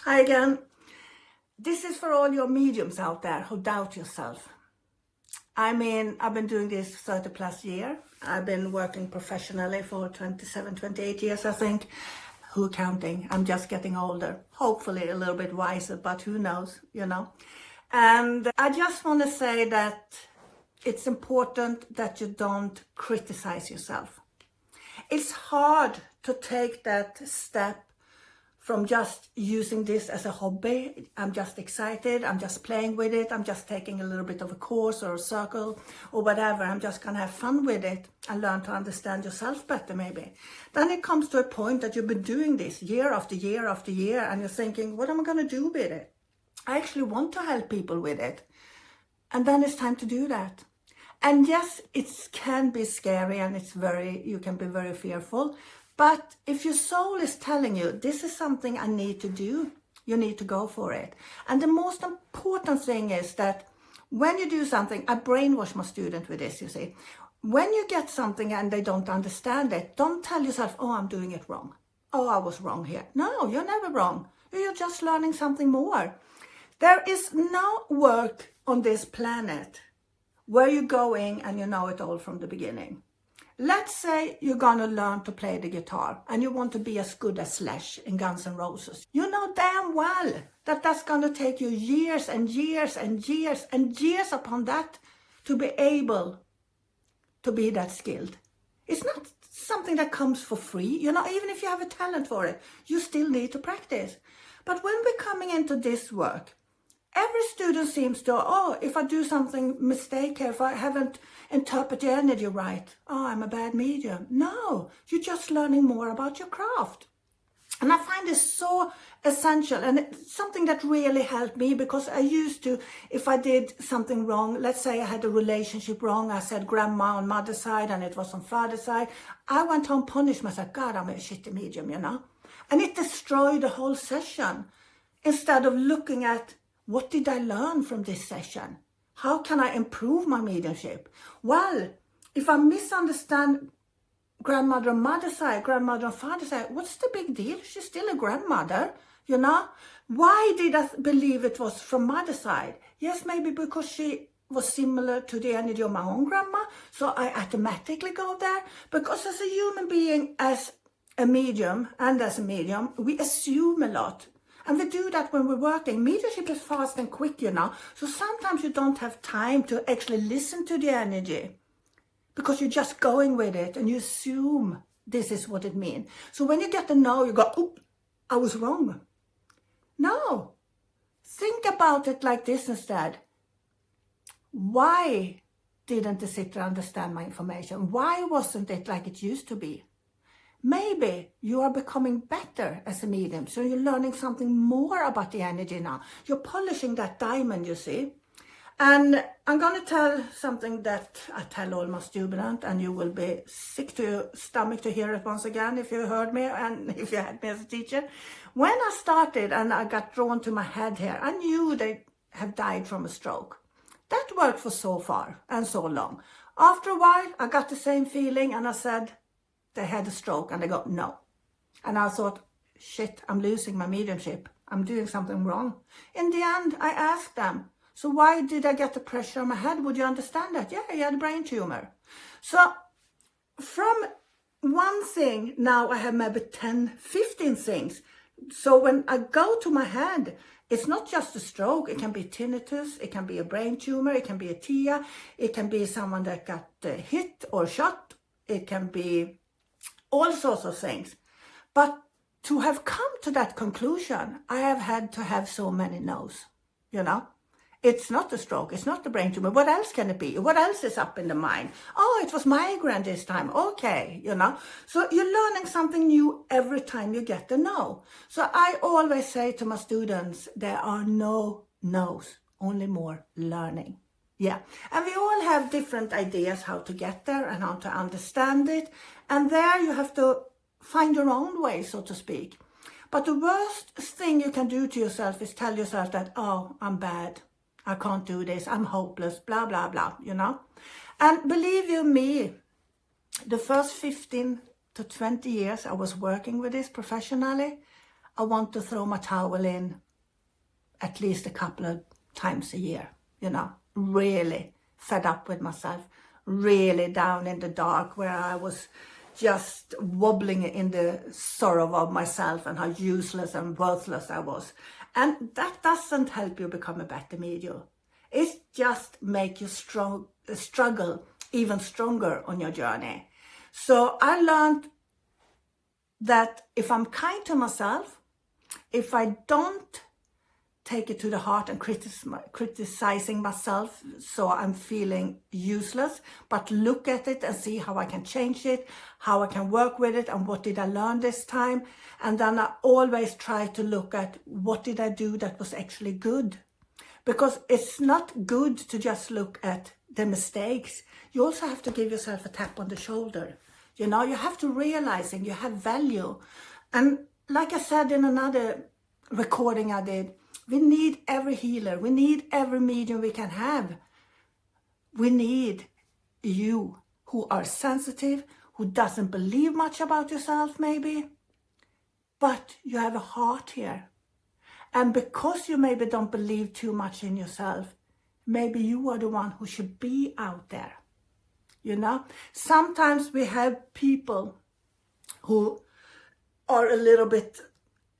Hi again. This is for all your mediums out there who doubt yourself. I mean, I've been doing this 30 plus years. I've been working professionally for 27, 28 years, I think. Who counting? I'm just getting older. Hopefully a little bit wiser, but who knows, And I just want to say that it's important that you don't criticize yourself. It's hard to take that step from just using this as a hobby. I'm just excited, I'm just playing with it, I'm just taking a little bit of a course or a circle or whatever. I'm just gonna have fun with it and learn to understand yourself better maybe. Then it comes to a point that you've been doing this year after year after year and you're thinking, what am I gonna do with it? I actually want to help people with it. And then it's time to do that. And yes, it can be scary and you can be very fearful. But if your soul is telling you, this is something I need to do, you need to go for it. And the most important thing is that when you do something, I brainwash my student with this, you see. When you get something and they don't understand it, don't tell yourself, oh, I'm doing it wrong. Oh, I was wrong here. No, you're never wrong. You're just learning something more. There is no work on this planet where you're going and you know it all from the beginning. Let's say you're gonna learn to play the guitar and you want to be as good as Slash in Guns N' Roses. You know damn well that that's gonna take you years and years and years and years upon that to be able to be that skilled. It's not something that comes for free, even if you have a talent for it, you still need to practice. But when we're coming into this work, every student seems to, if I do something mistake here, if I haven't interpreted the energy right, I'm a bad medium. No, you're just learning more about your craft. And I find this so essential and it's something that really helped me because I used to, if I did something wrong, let's say I had a relationship wrong, I said grandma on mother's side and it was on father's side, I went home, punished myself, God, I'm a shitty medium, And it destroyed the whole session instead of looking at, what did I learn from this session? How can I improve my mediumship? Well, if I misunderstand grandmother on mother's side, grandmother on father's side, what's the big deal? She's still a grandmother, Why did I believe it was from mother's side? Yes, maybe because she was similar to the energy of my own grandma, so I automatically go there. Because as a human being, as a medium, we assume a lot. And we do that when we're working. Mediumship is fast and quick, So sometimes you don't have time to actually listen to the energy because you're just going with it and you assume this is what it means. So when you get the no, you go, oop, I was wrong. No. Think about it like this instead. Why didn't the sitter understand my information? Why wasn't it like it used to be? Maybe you are becoming better as a medium, so you're learning something more about the energy now. You're polishing that diamond, you see. And I'm going to tell something that I tell all my students, and you will be sick to your stomach to hear it once again if you heard me and if you had me as a teacher. When I started and I got drawn to my head here, I knew they have died from a stroke. That worked for so far and so long. After a while, I got the same feeling and I said, they had a stroke, and they go, no. And I thought, shit, I'm losing my mediumship. I'm doing something wrong. In the end, I asked them, so why did I get the pressure on my head? Would you understand that? Yeah, you had a brain tumor. So from one thing, now I have maybe 10, 15 things. So when I go to my head, it's not just a stroke. It can be tinnitus. It can be a brain tumor. It can be a TIA. It can be someone that got hit or shot. It can be all sorts of things. But to have come to that conclusion, I have had to have so many no's, It's not the stroke, it's not the brain tumor. What else can it be? What else is up in the mind? Oh, it was migraine this time. Okay, So you're learning something new every time you get the no. So I always say to my students, there are no no's, only more learning. Yeah, and we all have different ideas how to get there and how to understand it. And there you have to find your own way, so to speak. But the worst thing you can do to yourself is tell yourself that, oh, I'm bad. I can't do this. I'm hopeless, blah, blah, blah, And believe you me, the first 15 to 20 years I was working with this professionally, I want to throw my towel in at least a couple of times a year, you know, really fed up with myself, really down in the dark where I was just wobbling in the sorrow of myself and how useless and worthless I was. And that doesn't help you become a better medium. It just makes you struggle even stronger on your journey. So I learned that if I'm kind to myself, if I don't take it to the heart and criticizing myself so I'm feeling useless, but look at it and see how I can change it, how I can work with it, and what did I learn this time. And then I always try to look at what did I do that was actually good. Because it's not good to just look at the mistakes. You also have to give yourself a tap on the shoulder. You know, you have to realize you have value. And like I said in another recording I did, we need every healer. We need every medium we can have. We need you who are sensitive, who doesn't believe much about yourself maybe, but you have a heart here. And because you maybe don't believe too much in yourself, maybe you are the one who should be out there. You know, sometimes we have people who are a little bit,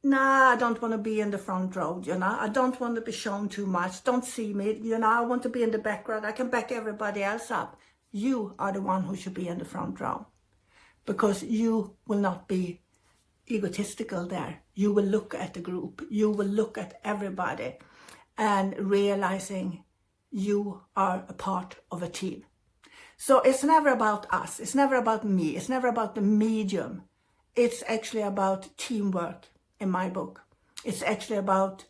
I don't want to be in the front row, you know, I don't want to be shown too much, don't see me, you know, I want to be in the background, I can back everybody else up. You are the one who should be in the front row, because you will not be egotistical there. You will look at the group, you will look at everybody and realizing you are a part of a team. So it's never about us, it's never about me, it's never about the medium. It's actually about teamwork in my book. It's actually about,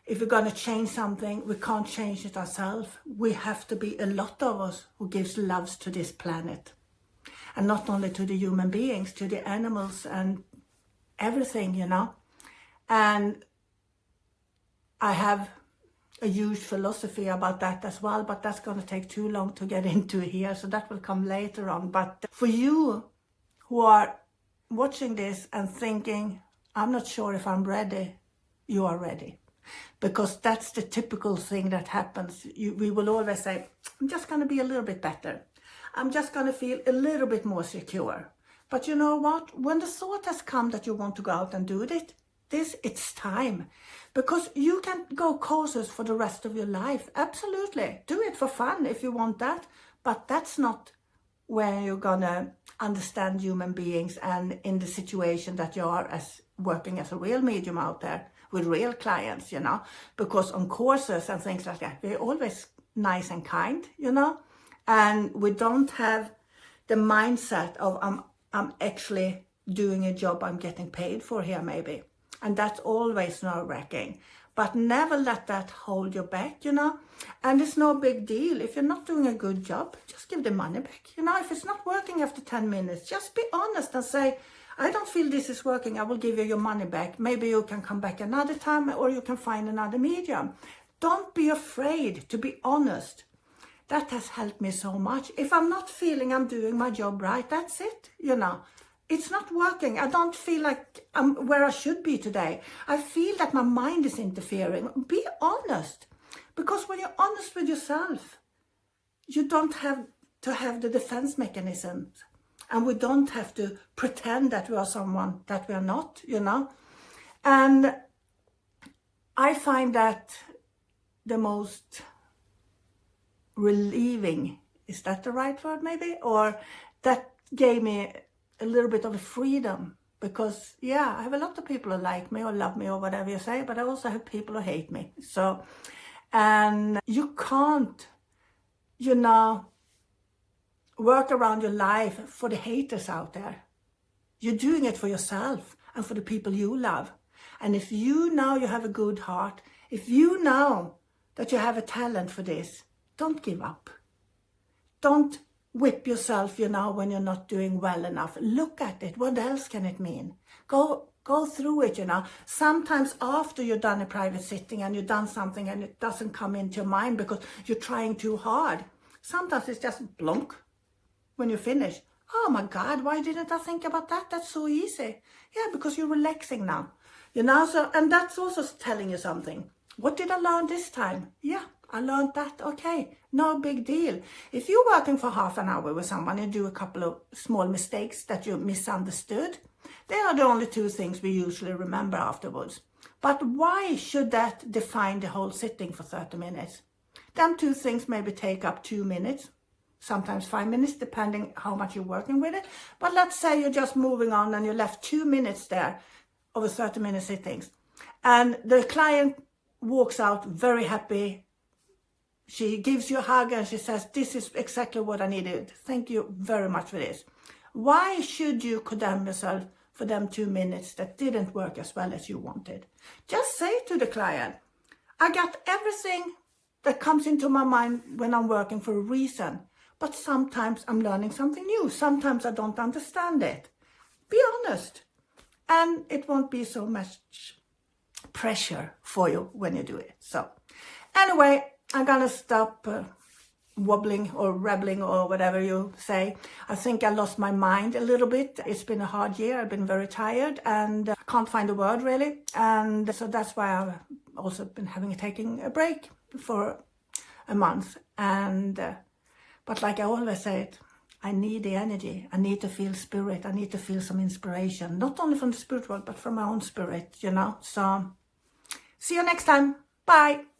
if we're going to change something, we can't change it ourselves. We have to be a lot of us who gives loves to this planet. And not only to the human beings, to the animals and everything, you know. And I have a huge philosophy about that as well, but that's going to take too long to get into here, so that will come later on. But for you who are watching this and thinking, I'm not sure if I'm ready, you are ready. Because that's the typical thing that happens. We will always say, I'm just going to be a little bit better. I'm just going to feel a little bit more secure. But you know what? When the thought has come that you want to go out and do this, it's time. Because you can go courses for the rest of your life. Absolutely. Do it for fun if you want that. But that's not where you're going to understand human beings and in the situation that you are as working as a real medium out there with real clients, you know. Because on courses and things like that, we're always nice and kind, you know. And we don't have the mindset of I'm actually doing a job I'm getting paid for here maybe. And that's always nerve-wracking. But never let that hold you back, you know. And it's no big deal. If you're not doing a good job, just give the money back. You know, if it's not working after 10 minutes, just be honest and say, I don't feel this is working. I will give you your money back. Maybe you can come back another time or you can find another medium. Don't be afraid to be honest. That has helped me so much. If I'm not feeling I'm doing my job right, that's it, you know. It's not working. I don't feel like I'm where I should be today. I feel that my mind is interfering. Be honest. Because when you're honest with yourself, you don't have to have the defense mechanisms. And we don't have to pretend that we are someone that we are not, you know. And I find that the most relieving, is that the right word maybe? Or that gave me a little bit of a freedom, because I have a lot of people who like me or love me or whatever you say, but I also have people who hate me. So, and you can't, you know, work around your life for the haters out there. You're doing it for yourself and for the people you love. And if you know you have a good heart, if you know that you have a talent for this, don't give up. Don't whip yourself, you know, when you're not doing well enough. Look at it. What else can it mean? Go through it, you know. Sometimes after you've done a private sitting and you've done something and it doesn't come into your mind because you're trying too hard. Sometimes it's just blunk when you finish. Oh my God, why didn't I think about that? That's so easy. Yeah, because you're relaxing now. You know, so, and that's also telling you something. What did I learn this time? Yeah, I learned that. Okay, no big deal. If you're working for half an hour with someone and do a couple of small mistakes that you misunderstood, they are the only two things we usually remember afterwards. But why should that define the whole sitting for 30 minutes? Them two things maybe take up 2 minutes, sometimes 5 minutes, depending how much you're working with it. But let's say you're just moving on and you left 2 minutes there over 30-minute sittings. And the client walks out very happy. She gives you a hug and she says, this is exactly what I needed. Thank you very much for this. Why should you condemn yourself for them 2 minutes that didn't work as well as you wanted? Just say to the client, I got everything that comes into my mind when I'm working for a reason. But sometimes I'm learning something new. Sometimes I don't understand it. Be honest. And it won't be so much pressure for you when you do it. So anyway, I'm gonna stop wobbling or rebelling or whatever you say. I think I lost my mind a little bit. It's been a hard year. I've been very tired and I can't find a word really. And so that's why I've also been taking a break for a month. And but like I always said, I need the energy. I need to feel spirit. I need to feel some inspiration, not only from the spirit world, but from my own spirit, you know. So see you next time. Bye.